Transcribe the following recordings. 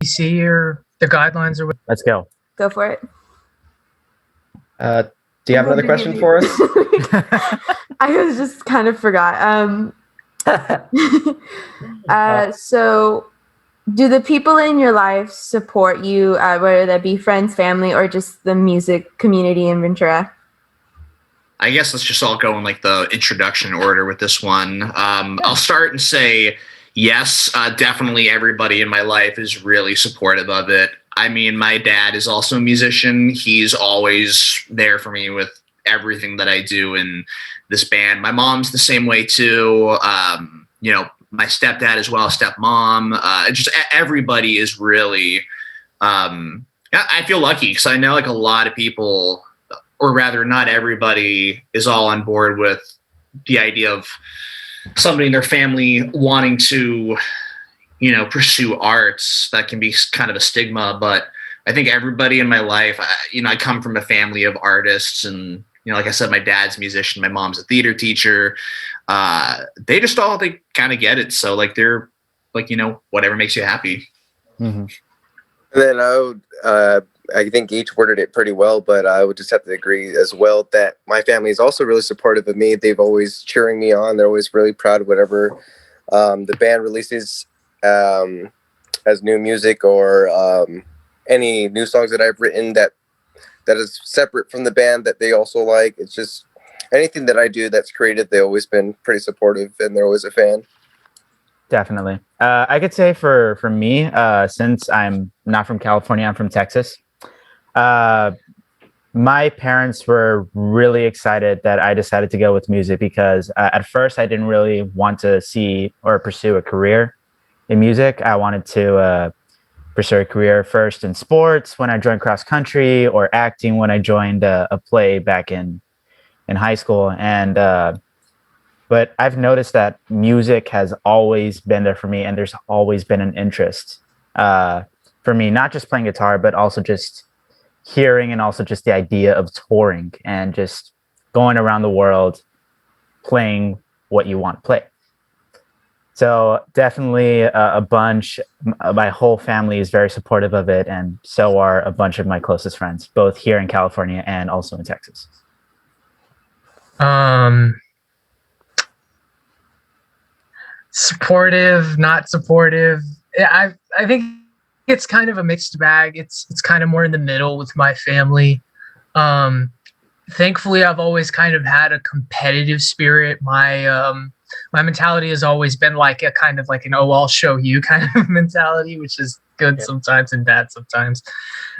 CDC or the guidelines or what? Let's go. Go for it. Do you have another question for us? I was just kind of forgot. So do the people in your life support you, whether that be friends, family, or just the music community in Ventura? I guess let's just all go in like the introduction order with this one. I'll start and say, yes, definitely everybody in my life is really supportive of it. I mean, my dad is also a musician. He's always there for me with everything that I do in this band. My mom's the same way too. You know, my stepdad as well, stepmom. Just everybody is really. I feel lucky because I know like a lot of people, or rather, not everybody is all on board with the idea of somebody in their family wanting to, you know, pursue arts. That can be kind of a stigma, but I think everybody in my life, you know, I come from a family of artists, and you know, like I said, my dad's a musician, my mom's a theater teacher. They kind of get it. So like they're like, you know, whatever makes you happy. Mm-hmm. And then I think each worded it pretty well, but I would just have to agree as well that my family is also really supportive of me. They've always cheering me on. They're always really proud of whatever the band releases as new music or any new songs that I've written that is separate from the band that they also like. It's just anything that I do that's creative, they've always been pretty supportive and they're always a fan. Definitely. I could say for me, since I'm not from California, I'm from Texas. My parents were really excited that I decided to go with music because at first I didn't really want to see or pursue a career in music. I wanted to pursue a career first in sports when I joined cross country, or acting when I joined a play back in high school. And but I've noticed that music has always been there for me, and there's always been an interest for me, not just playing guitar, but also just hearing, and also just the idea of touring and just going around the world playing what you want to play. So definitely my whole family is very supportive of it, and so are a bunch of my closest friends, both here in California and also in Texas. Supportive, not supportive. I think it's kind of a mixed bag. It's kind of more in the middle with my family. Thankfully, I've always kind of had a competitive spirit. My mentality has always been like a kind of like an I'll show you kind of mentality, which is good sometimes and bad sometimes.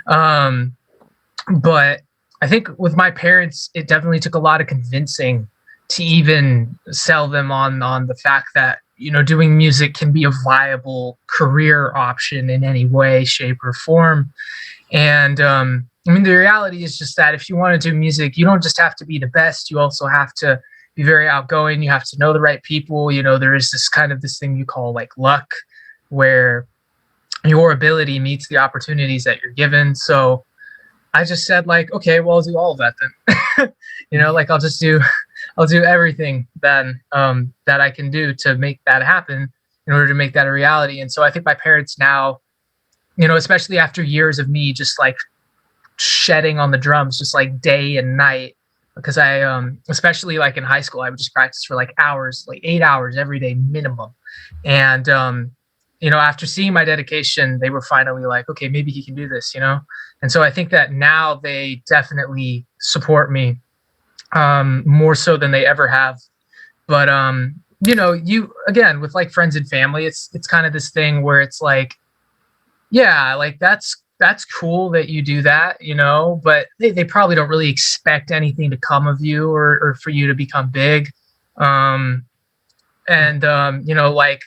But I think with my parents, it definitely took a lot of convincing to even sell them on the fact that, you know, doing music can be a viable career option in any way, shape, or form. And I mean, the reality is just that if you want to do music, you don't just have to be the best. You also have to be very outgoing. You have to know the right people. You know, there is this thing you call like luck, where your ability meets the opportunities that you're given. So I just said like, okay, well, I'll do all of that then. You know, like I'll do everything then that I can do to make that happen in order to make that a reality. And so I think my parents now, you know, especially after years of me just like shedding on the drums, just like day and night, because I, especially like in high school, I would just practice for like hours, like 8 hours every day minimum. And, you know, after seeing my dedication, they were finally like, okay, maybe he can do this, you know? And so I think that now they definitely support me more so than they ever have. But, you know, you, again, with like friends and family, it's kind of this thing where it's like, yeah, like that's cool that you do that, you know, but they probably don't really expect anything to come of you or for you to become big. You know, like,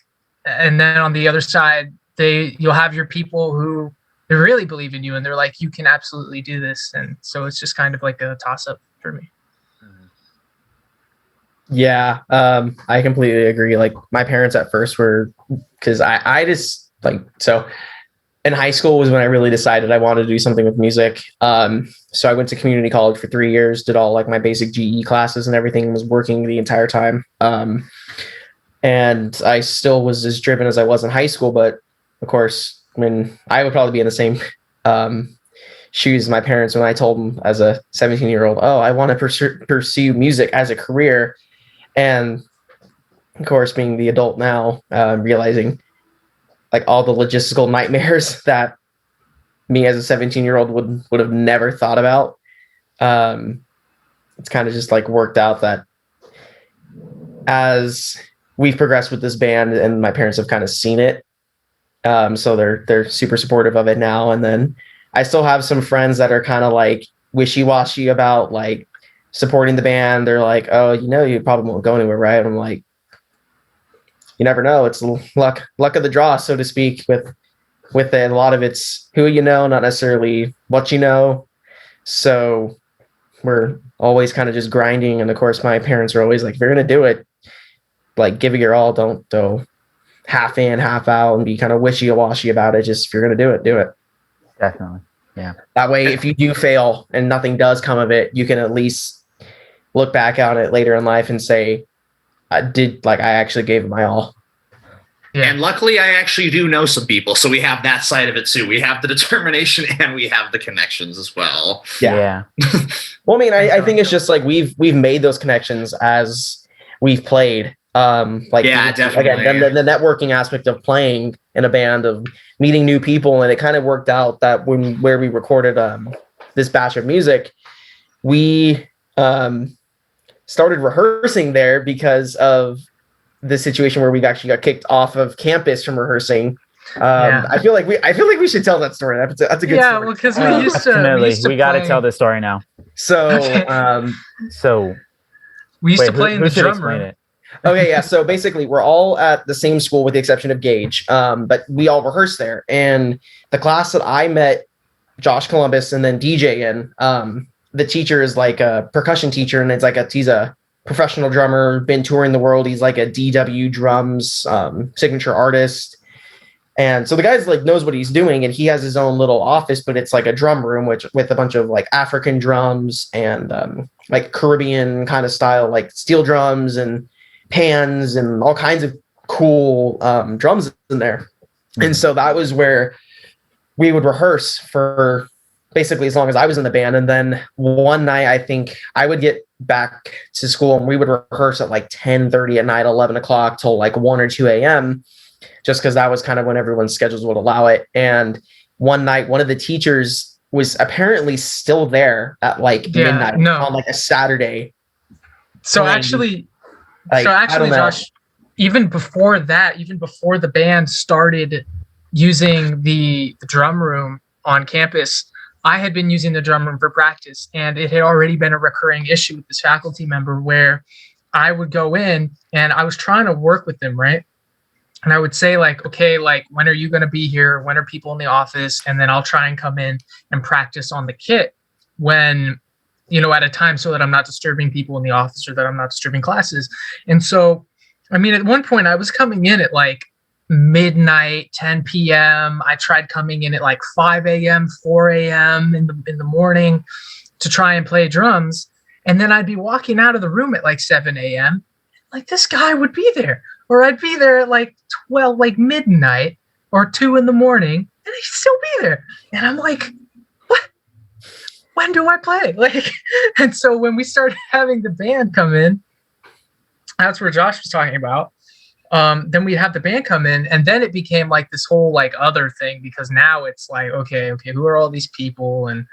and then on the other side, you'll have your people who they really believe in you and they're like, you can absolutely do this. And so it's just kind of like a toss up for me. Yeah, I completely agree. Like my parents at first were, because I just like, so in high school was when I really decided I wanted to do something with music. So I went to community college for 3 years, did all like my basic GE classes and everything, was working the entire time. And I still was as driven as I was in high school, but of course, when I would probably be in the same shoes as my parents when I told them as a 17-year-old, oh, I want to pursue music as a career. And of course, being the adult now, realizing like all the logistical nightmares that me as a 17-year-old would have never thought about. It's kind of just like worked out that as we've progressed with this band and my parents have kind of seen it. So they're super supportive of it now. And then I still have some friends that are kind of like wishy-washy about like supporting the band. They're like, oh, you probably won't go anywhere, right? And I'm like, you never know. It's luck of the draw, so to speak, with it. A lot of it's who you know, not necessarily what you know. So we're always kind of just grinding. And of course, my parents are always like, if you're going to do it, like give it your all. Don't half in, half out and be kind of wishy-washy about it. Just if you're going to do it. Definitely. Yeah. That way, if you do fail and nothing does come of it, you can at least look back on it later in life and say, I actually gave it my all. Yeah. And luckily, I actually do know some people. So we have that side of it too. We have the determination and we have the connections as well. Yeah. Well, I mean, I think it's just like we've made those connections as we've played. Definitely. Again, the networking aspect of playing in a band, of meeting new people, and it kind of worked out that where we recorded this batch of music, we started rehearsing there because of the situation where we actually got kicked off of campus from rehearsing. I feel like we should tell that story. That's a good story. Yeah, well, because we got to tell this story now. So, we used to play in the drum room. Okay, yeah. So basically, we're all at the same school with the exception of Gage, but we all rehearsed there. And the class that I met Josh Columbus and then DJ in, the teacher is like a percussion teacher, and he's a professional drummer, been touring the world. He's like a DW drums signature artist. And so the guy's like knows what he's doing, and he has his own little office, but it's like a drum room, with a bunch of like African drums and like Caribbean kind of style, like steel drums and pans and all kinds of cool drums in there. And so that was where we would rehearse for basically as long as I was in the band. And then one night, I think I would get back to school and we would rehearse at like 10:30 at night, 11 o'clock till like 1 or 2 a.m. just because that was kind of when everyone's schedules would allow it. And one night, one of the teachers was apparently still there at like midnight on like a Saturday. So actually, Josh, even before the band started using the drum room on campus, I had been using the drum room for practice, and it had already been a recurring issue with this faculty member where I would go in and I was trying to work with them, right? And I would say like, okay, like, when are you going to be here? When are people in the office? And then I'll try and come in and practice on the kit when, at a time so that I'm not disturbing people in the office or that I'm not disturbing classes. And so, I mean, at one point I was coming in at like midnight, 10 p.m. I tried coming in at like 5 a.m., 4 a.m. in the morning to try and play drums. And then I'd be walking out of the room at like 7 a.m. Like this guy would be there, or I'd be there at like 12, like midnight or 2 in the morning, and he'd still be there. And I'm like, what? When do I play? Like, and so when we started having the band come in, that's where Josh was talking about. Then we'd have the band come in, and then it became like this whole like other thing, because now it's like, okay, who are all these people? And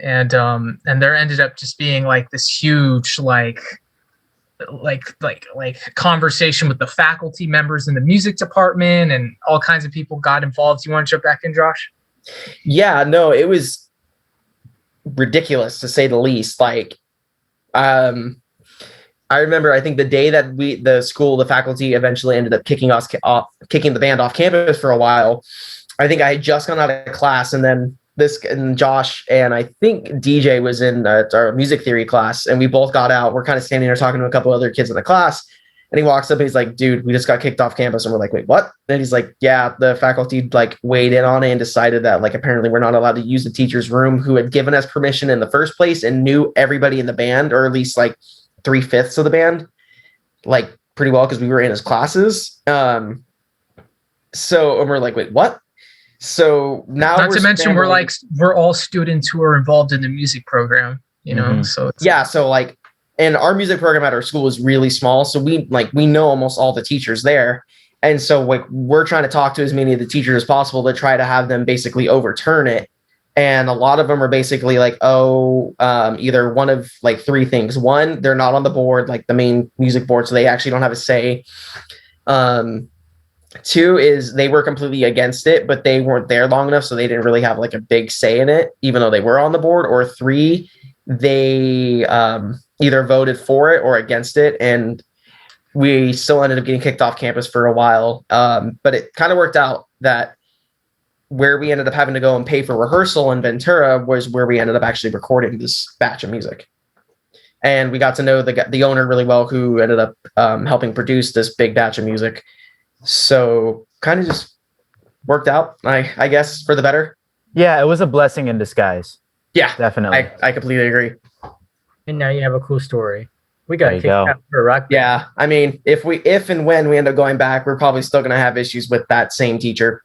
there ended up just being like this huge like conversation with the faculty members in the music department, and all kinds of people got involved. You want to jump back in, Josh? Yeah, no, it was ridiculous to say the least. Like, I remember, I think the day that the faculty eventually ended up kicking the band off campus for a while, I think I had just gone out of class, and then Josh and I think DJ was in our music theory class, and we both got out. We're kind of standing there talking to a couple other kids in the class, and he walks up and he's like, dude, we just got kicked off campus. And we're like, wait, what? And he's like, yeah, the faculty like weighed in on it and decided that like apparently we're not allowed to use the teacher's room, who had given us permission in the first place and knew everybody in the band, or at least like 3/5 of the band, like pretty well, because we were in his classes. So and we're like, wait, what? So now Not to mention we're all students who are involved in the music program, you know. So so like, and our music program at our school is really small, so we know almost all the teachers there, and so like we're trying to talk to as many of the teachers as possible to try to have them basically overturn it. And a lot of them are basically like, either one of like three things. One, they're not on the board, like the main music board, so they actually don't have a say. Two is they were completely against it, but they weren't there long enough, so they didn't really have like a big say in it, even though they were on the board. Or three, they either voted for it or against it, and we still ended up getting kicked off campus for a while. But it kind of worked out that where we ended up having to go and pay for rehearsal in Ventura was where we ended up actually recording this batch of music. And we got to know the owner really well, who ended up helping produce this big batch of music. So kind of just worked out, I guess, for the better. Yeah, it was a blessing in disguise. Yeah, definitely. I completely agree. And now you have a cool story. We got kicked out for a rock band. Yeah, I mean, if and when we end up going back, we're probably still going to have issues with that same teacher.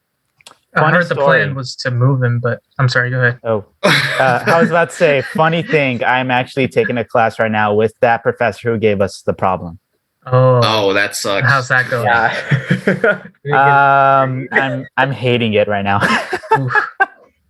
I heard the plan was to move him, but I'm sorry, go ahead. Oh, I was about to say, funny thing, I'm actually taking a class right now with that professor who gave us the problem. Oh, that sucks. How's that going? Yeah. I'm hating it right now.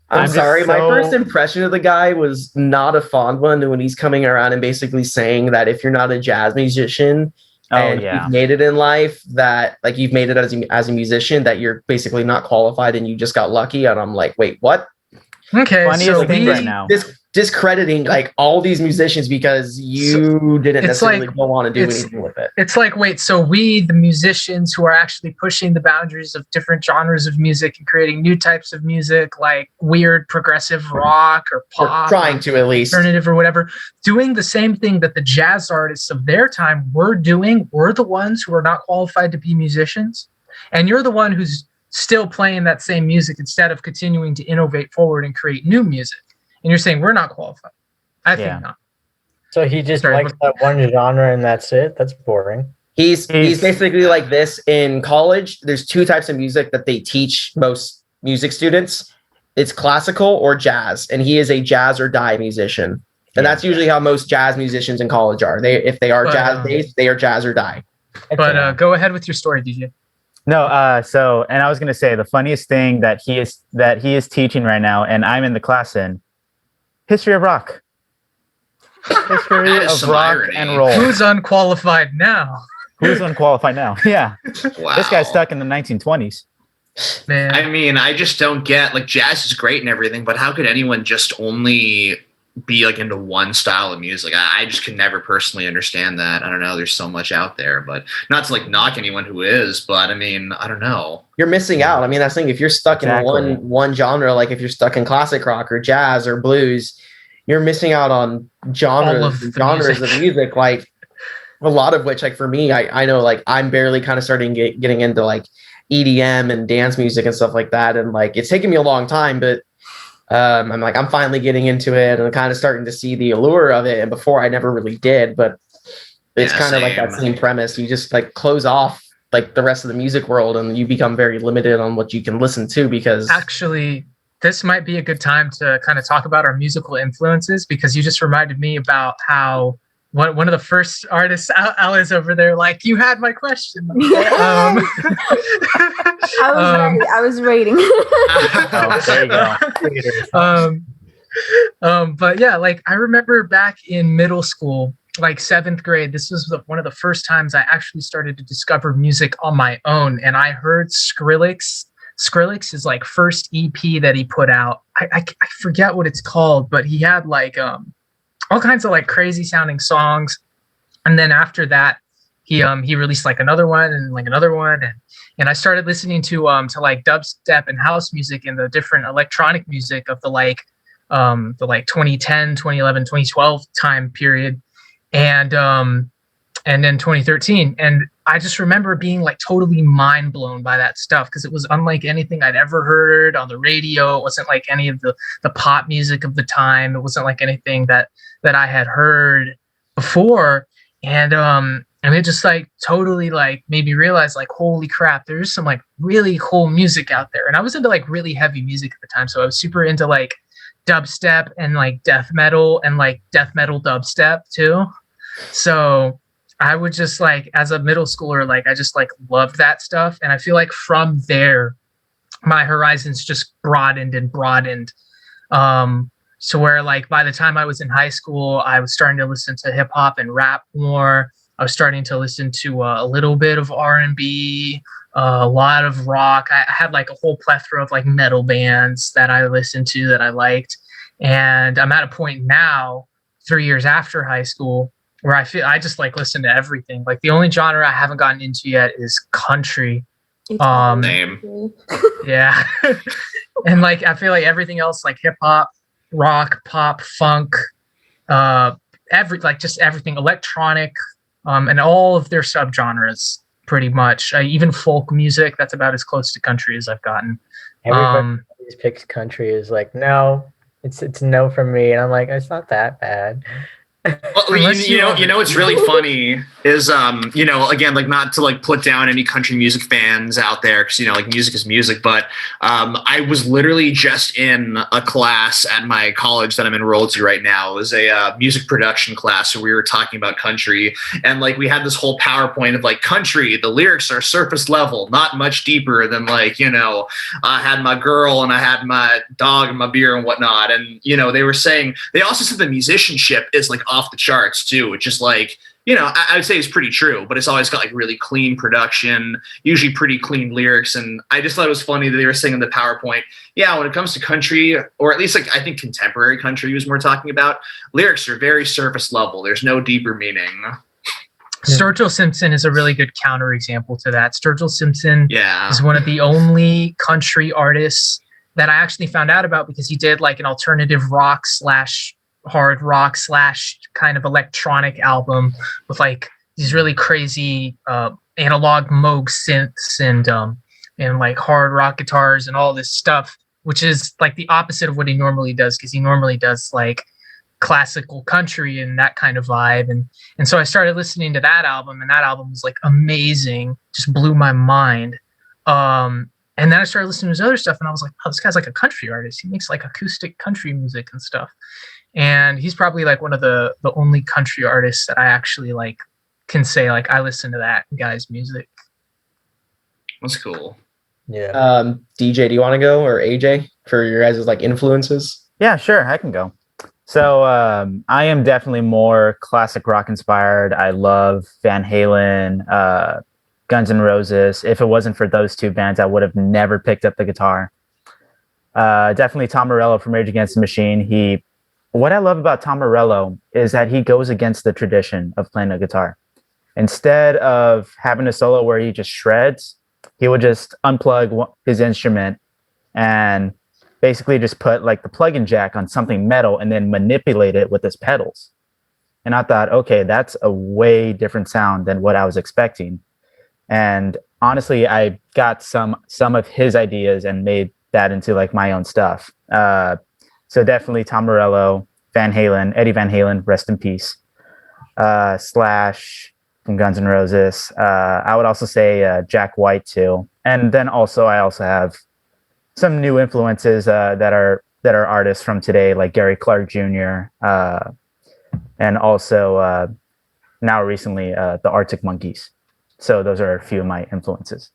I'm sorry. My first impression of the guy was not a fond one when he's coming around and basically saying that if you're not a jazz musician and you've made it in life, that like you've made it as a musician, that you're basically not qualified and you just got lucky. And I'm like, wait, what? Okay, funniest thing right now. Discrediting like all these musicians because you didn't necessarily go on and do anything with it. It's like, wait, so we, the musicians who are actually pushing the boundaries of different genres of music and creating new types of music, like weird progressive rock or pop, or trying to at least alternative or whatever, doing the same thing that the jazz artists of their time were doing. We're the ones who are not qualified to be musicians, and you're the one who's still playing that same music instead of continuing to innovate forward and create new music. And you're saying we're not qualified. I think not. So he just likes that one genre and that's it? That's boring. He's basically like this. In college, there's two types of music that they teach most music students. It's classical or jazz. And he is a jazz or die musician. And that's usually how most jazz musicians in college are. If they are jazz-based, they are jazz or die. But go ahead with your story, DJ. No, and I was gonna say the funniest thing that he is teaching right now, and I'm in the class in history of rock. History of rock and roll. Who's unqualified now? Who's unqualified now? Yeah. Wow. This guy's stuck in the 1920s. Man. I mean, I just don't get, like, jazz is great and everything, but how could anyone just only be like into one style of music? I just can never personally understand that. I don't know. There's so much out there, but not to like knock anyone who is, but I mean, I don't know. You're missing out. I mean, that's the thing. If you're stuck in one genre, like if you're stuck in classic rock or jazz or blues, you're missing out on genres of music. Like a lot of which, like for me, I know like I'm barely kind of starting getting into like EDM and dance music and stuff like that. And like, it's taken me a long time, but I'm finally getting into it and kind of starting to see the allure of it. And before I never really did, but it's kind of like that same premise. You just like close off like the rest of the music world and you become very limited on what you can listen to because actually this might be a good time to kind of talk about our musical influences because you just reminded me about how one of the first artists, Alice over there, like you had my question. I was waiting. Oh, there you go. But yeah, like I remember back in middle school, like 7th grade, this was one of the first times I actually started to discover music on my own. And I heard Skrillex's like first EP that he put out. I forget what it's called, but he had like all kinds of like crazy sounding songs. And then after that, he released like another one and like another one. And I started listening to like dubstep and house music and the different electronic music of the 2010, 2011, 2012 time period. And then 2013. And I just remember being like totally mind blown by that stuff because it was unlike anything I'd ever heard on the radio. It wasn't like any of the pop music of the time. It wasn't like anything that I had heard before. And And it just like totally like made me realize like, holy crap, there's some like really cool music out there. And I was into like really heavy music at the time, so I was super into like dubstep and like death metal and like death metal dubstep too. So I would just like, as a middle schooler, like I just like loved that stuff. And I feel like from there, my horizons just broadened and broadened. So where like by the time I was in high school, I was starting to listen to hip hop and rap more. I was starting to listen to a little bit of R&B, a lot of rock. I had like a whole plethora of like metal bands that I listened to that I liked. And I'm at a point now, 3 years after high school, where I feel I just like listen to everything. Like the only genre I haven't gotten into yet is country. It's Same. Yeah. And like I feel like everything else, like hip hop, rock, pop, funk, just everything, electronic, and all of their subgenres pretty much. Even folk music, that's about as close to country as I've gotten. Everybody always picks country is like, no, it's no for me. And I'm like, it's not that bad. Well, you know what's really funny is again, like, not to like put down any country music fans out there, because like music is music, but I was literally just in a class at my college that I'm enrolled to right now. It was a music production class, so we were talking about country, and like we had this whole PowerPoint of like country, the lyrics are surface level, not much deeper than like I had my girl and I had my dog and my beer and whatnot, and they were saying, they also said the musicianship is like off the charts too, which is like, I would say it's pretty true, but it's always got like really clean production, usually pretty clean lyrics. And I just thought it was funny that they were saying in the PowerPoint, yeah, when it comes to country, or at least like I think contemporary country was more talking about, lyrics are very surface level. There's no deeper meaning. Sturgill Simpson is a really good counterexample to that. Sturgill Simpson is one of the only country artists that I actually found out about, because he did like an alternative rock / hard rock / kind of electronic album with like these really crazy analog Moog synths and like hard rock guitars and all this stuff, which is like the opposite of what he normally does, because he normally does like classical country and that kind of vibe. And so I started listening to that album, and that album was like amazing, just blew my mind. And then I started listening to his other stuff, and I was like, oh, this guy's like a country artist. He makes like acoustic country music and stuff. And he's probably like one of the only country artists that I actually like can say like I listen to that guy's music. That's cool. Yeah. DJ, do you want to go, or AJ, for your guys' like influences? Yeah, sure, I can go. So I am definitely more classic rock inspired. I love Van Halen, Guns N' Roses. If it wasn't for those two bands, I would have never picked up the guitar. Definitely Tom Morello from Rage Against the Machine. What I love about Tom Morello is that he goes against the tradition of playing a guitar. Instead of having a solo where he just shreds, he would just unplug his instrument and basically just put like the plug-in jack on something metal and then manipulate it with his pedals. And I thought, okay, that's a way different sound than what I was expecting. And honestly, I got some of his ideas and made that into like my own stuff. So definitely Tom Morello, Van Halen, Eddie Van Halen, rest in peace, Slash from Guns N' Roses. I would also say Jack White too. And then also I also have some new influences that are artists from today, like Gary Clark Jr. And also now recently the Arctic Monkeys. So those are a few of my influences.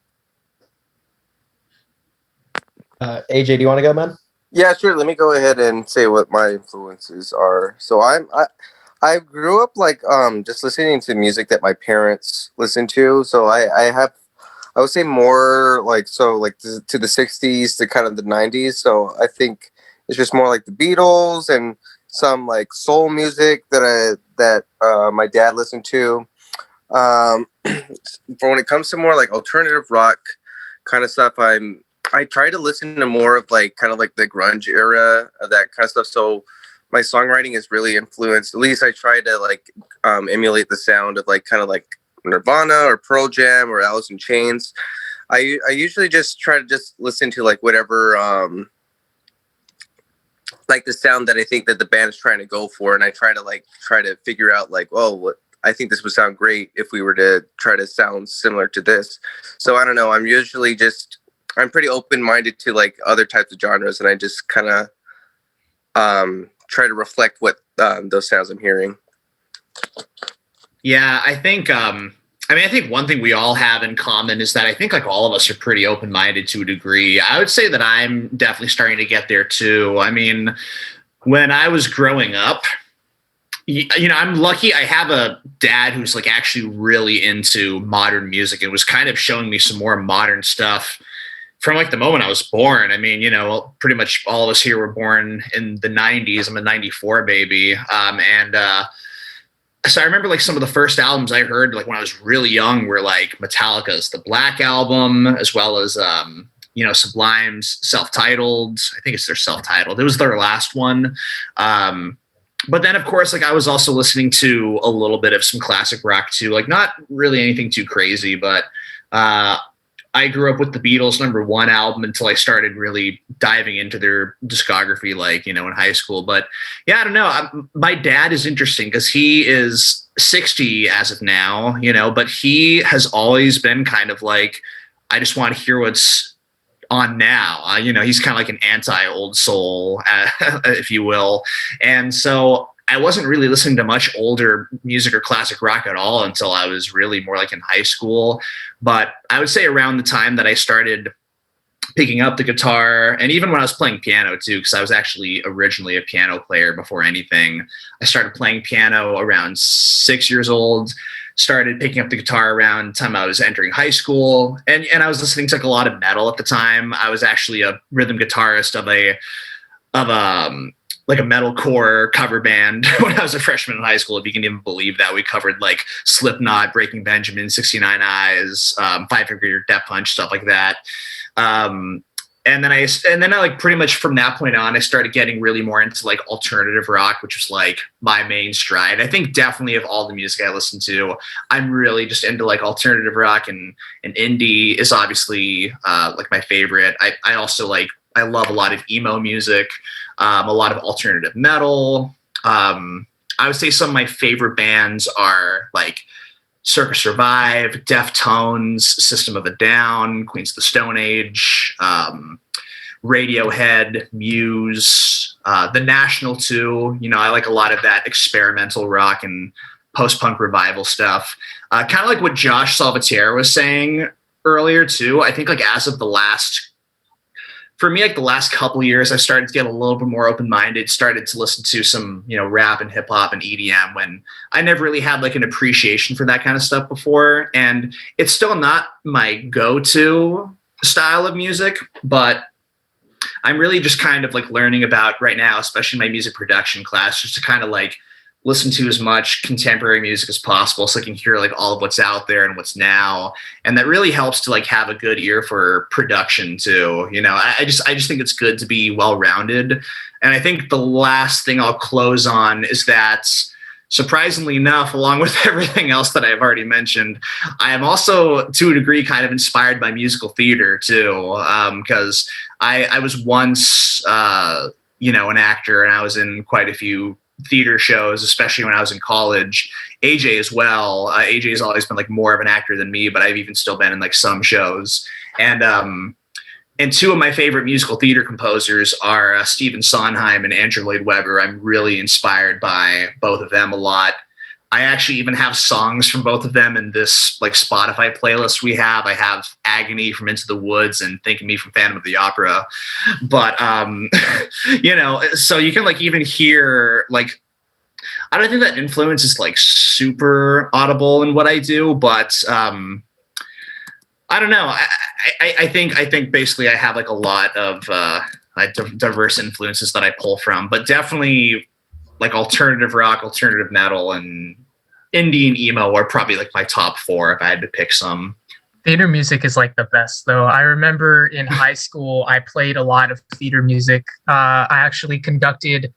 AJ, do you want to go, man? Yeah, sure. Let me go ahead and say what my influences are. So I grew up like just listening to music that my parents listened to. So I would say more like to the 60s to kind of the 90s. So I think it's just more like the Beatles and some like soul music that my dad listened to. But when it comes to more like alternative rock kind of stuff, I try to listen to more of like kind of like the grunge era of that kind of stuff. So my songwriting is really influenced. At least I try to like emulate the sound of like kind of like Nirvana or Pearl Jam or Alice in Chains. I usually just try to just listen to like whatever like the sound that I think that the band is trying to go for, and I try to figure out like, oh, what I think this would sound great if we were to try to sound similar to this. So I don't know. I'm pretty open-minded to like other types of genres, and I just kind of try to reflect what those sounds I'm hearing. Yeah, I think I think one thing we all have in common is that I think like all of us are pretty open-minded to a degree. I would say that I'm definitely starting to get there too. I mean, when I was growing up, I'm lucky I have a dad who's like actually really into modern music and was kind of showing me some more modern stuff from like the moment I was born. I mean, pretty much all of us here were born in the 90s. I'm a 94 baby. So I remember like some of the first albums I heard like when I was really young were like Metallica's The Black Album, as well as Sublime's Self-Titled. I think it's their Self-Titled. It was their last one. But then of course, like I was also listening to a little bit of some classic rock too, like not really anything too crazy, but I grew up with the Beatles' #1 album until I started really diving into their discography, like, in high school. But yeah, I don't know. My dad is interesting because he is 60 as of now, but he has always been kind of like, I just want to hear what's on now. He's kind of like an anti-old soul, if you will. And so I wasn't really listening to much older music or classic rock at all until I was really more like in high school. But I would say around the time that I started picking up the guitar, and even when I was playing piano too, because I was actually originally a piano player before anything. I started playing piano around 6 years old, started picking up the guitar around the time I was entering high school. And I was listening to like a lot of metal at the time. I was actually a rhythm guitarist of a metalcore cover band when I was a freshman in high school. If you can even believe that, we covered like Slipknot, Breaking Benjamin, 69 Eyes, Five Finger Death Punch, stuff like that. And then I like pretty much from that point on, I started getting really more into like alternative rock, which was like my main stride. I think definitely of all the music I listen to, I'm really just into like alternative rock, and indie is obviously like my favorite. I also I love a lot of emo music, a lot of alternative metal. I would say some of my favorite bands are like Circa Survive, Deftones, System of a Down, Queens of the Stone Age, Radiohead, Muse, The National too. I like a lot of that experimental rock and post-punk revival stuff. Kind of like what Josh Salvatierre was saying earlier too. I think like as of the last couple of years, I started to get a little bit more open-minded, started to listen to some, rap and hip hop and EDM when I never really had like an appreciation for that kind of stuff before. And it's still not my go-to style of music, but I'm really just kind of like learning about right now, especially my music production class, just to kind of like listen to as much contemporary music as possible so I can hear like all of what's out there and what's now. And that really helps to like have a good ear for production too. I just think it's good to be well-rounded. And I think the last thing I'll close on is that, surprisingly enough, along with everything else that I've already mentioned, I am also to a degree kind of inspired by musical theater too. Because I was once, an actor, and I was in quite a few theater shows, especially when I was in college. AJ as well. AJ has always been like more of an actor than me, but I've even still been in like some shows. And two of my favorite musical theater composers are Stephen Sondheim and Andrew Lloyd Webber. I'm really inspired by both of them a lot. I actually even have songs from both of them in this like Spotify playlist we have. I have Agony from Into the Woods and Think of Me from Phantom of the Opera. But, so you can like even hear like, I don't think that influence is like super audible in what I do, but I don't know. I think basically I have like a lot of diverse influences that I pull from, but definitely like alternative rock, alternative metal, and indie and emo are probably like my top 4 if I had to pick some. Theater music is like the best though. I remember in high school, I played a lot of theater music. I actually conducted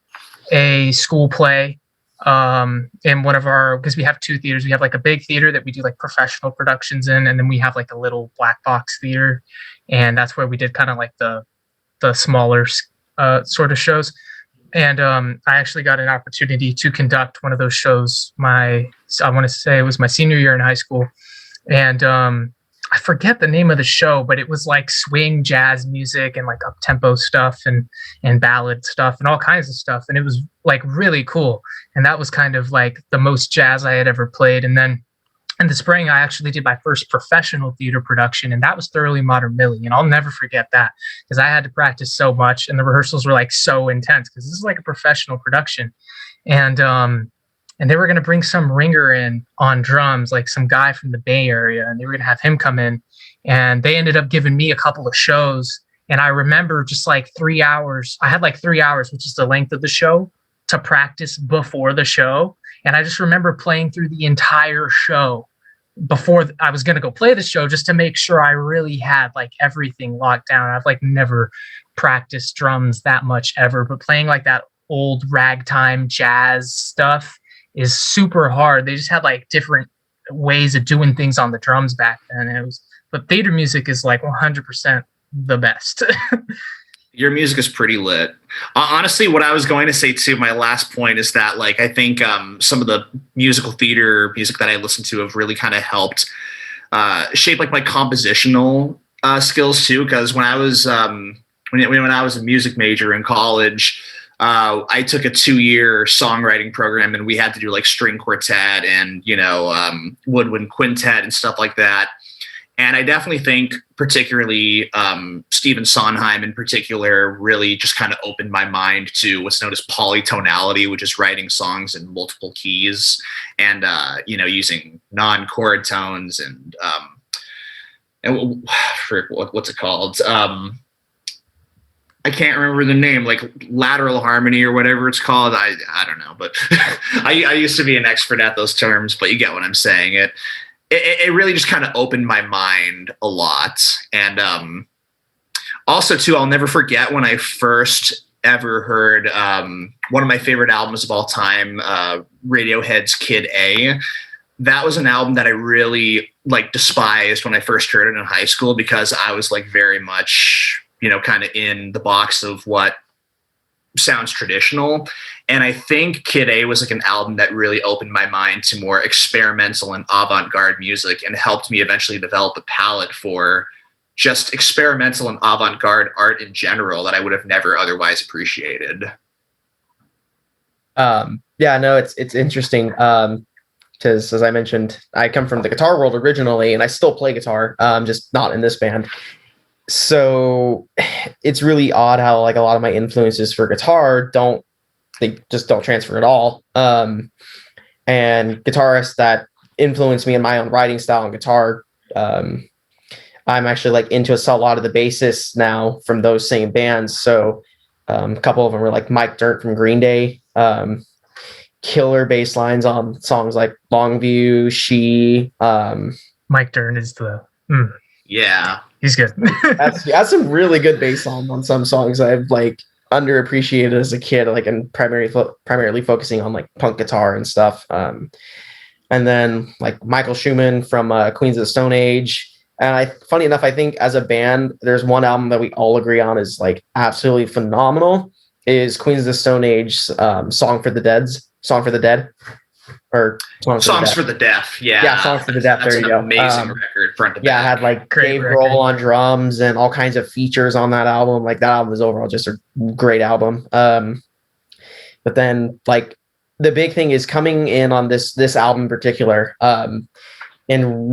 a school play in one of because we have 2 theaters. We have like a big theater that we do like professional productions in, and then we have like a little black box theater, and that's where we did kind of like the smaller sort of shows. And I actually got an opportunity to conduct one of those shows. I want to say it was my senior year in high school, and I forget the name of the show, but it was like swing jazz music and like up tempo stuff and ballad stuff and all kinds of stuff, and it was like really cool. And that was kind of like the most jazz I had ever played. And then in the spring, I actually did my first professional theater production, and that was Thoroughly Modern Millie. And I'll never forget that because I had to practice so much, and the rehearsals were like so intense because this is like a professional production. And they were going to bring some ringer in on drums, like some guy from the Bay Area, and they were going to have him come in. And they ended up giving me a couple of shows. And I remember just like 3 hours. I had like 3 hours, which is the length of the show, to practice before the show. And I just remember playing through the entire show before I was going to go play the show just to make sure I really had like everything locked down. I've like never practiced drums that much ever, but playing like that old ragtime jazz stuff is super hard. They just had like different ways of doing things on the drums back then. But theater music is like 100% the best. Your music is pretty lit. Honestly, what I was going to say too, my last point is that like I think some of the musical theater music that I listen to have really kind of helped shape like my compositional skills too. Because when I was when I was a music major in college, I took a 2-year songwriting program, and we had to do like string quartet and woodwind quintet and stuff like that. And I definitely think particularly Stephen Sondheim in particular really just kind of opened my mind to what's known as polytonality, which is writing songs in multiple keys and, using non-chord tones and what's it called? I can't remember the name, like lateral harmony or whatever it's called. I don't know, but I used to be an expert at those terms, but you get what I'm saying. It really just kind of opened my mind a lot. And also, too, I'll never forget when I first ever heard one of my favorite albums of all time, Radiohead's Kid A. That was an album that I really like despised when I first heard it in high school because I was like very much, kind of in the box of what sounds traditional. And I think Kid A was like an album that really opened my mind to more experimental and avant-garde music and helped me eventually develop a palette for just experimental and avant-garde art in general that I would have never otherwise appreciated. It's interesting. Because as I mentioned, I come from the guitar world originally, and I still play guitar, just not in this band. So it's really odd how like a lot of my influences for guitar just don't transfer at all. And guitarists that influence me in my own writing style and guitar, I'm actually like into a lot of the bassists now from those same bands. So a couple of them were like Mike Dirnt from Green Day, killer bass lines on songs like Longview, She. Mike Dirnt is Yeah. He's good. that's some really good bass on some songs I've like underappreciated as a kid, like, and primarily focusing on like punk guitar and stuff. And then like Michael Schumann from Queens of the Stone Age. And funny enough, I think as a band, there's one album that we all agree on is like absolutely phenomenal. Is Queens of the Stone Age Song for the Dead. Or Songs for the Deaf. Yeah, Songs for the Deaf. There you go. Amazing record, front to back. Yeah, I had like Dave Grohl on drums and all kinds of features on that album. Like that album is overall just a great album. But then like the big thing is coming in on this album in particular, and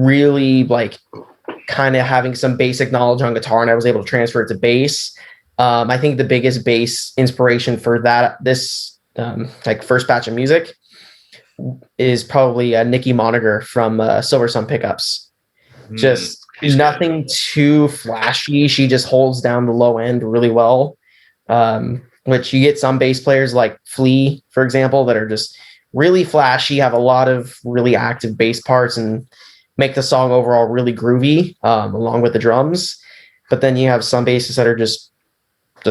really like kind of having some basic knowledge on guitar, and I was able to transfer it to bass. I think the biggest bass inspiration for this like first batch of music is probably Nikki Moniger from Silver Sun Pickups. Just nothing too flashy. She just holds down the low end really well, which you get some bass players like Flea, for example, that are just really flashy, have a lot of really active bass parts and make the song overall really groovy, along with the drums. But then you have some bassists that are just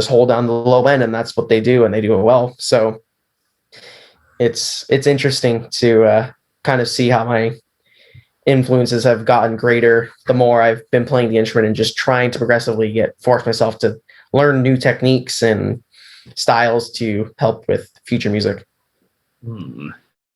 hold down the low end, and that's what they do, and they do it well. So it's interesting to kind of see how my influences have gotten greater the more I've been playing the instrument and just trying to progressively force myself to learn new techniques and styles to help with future music.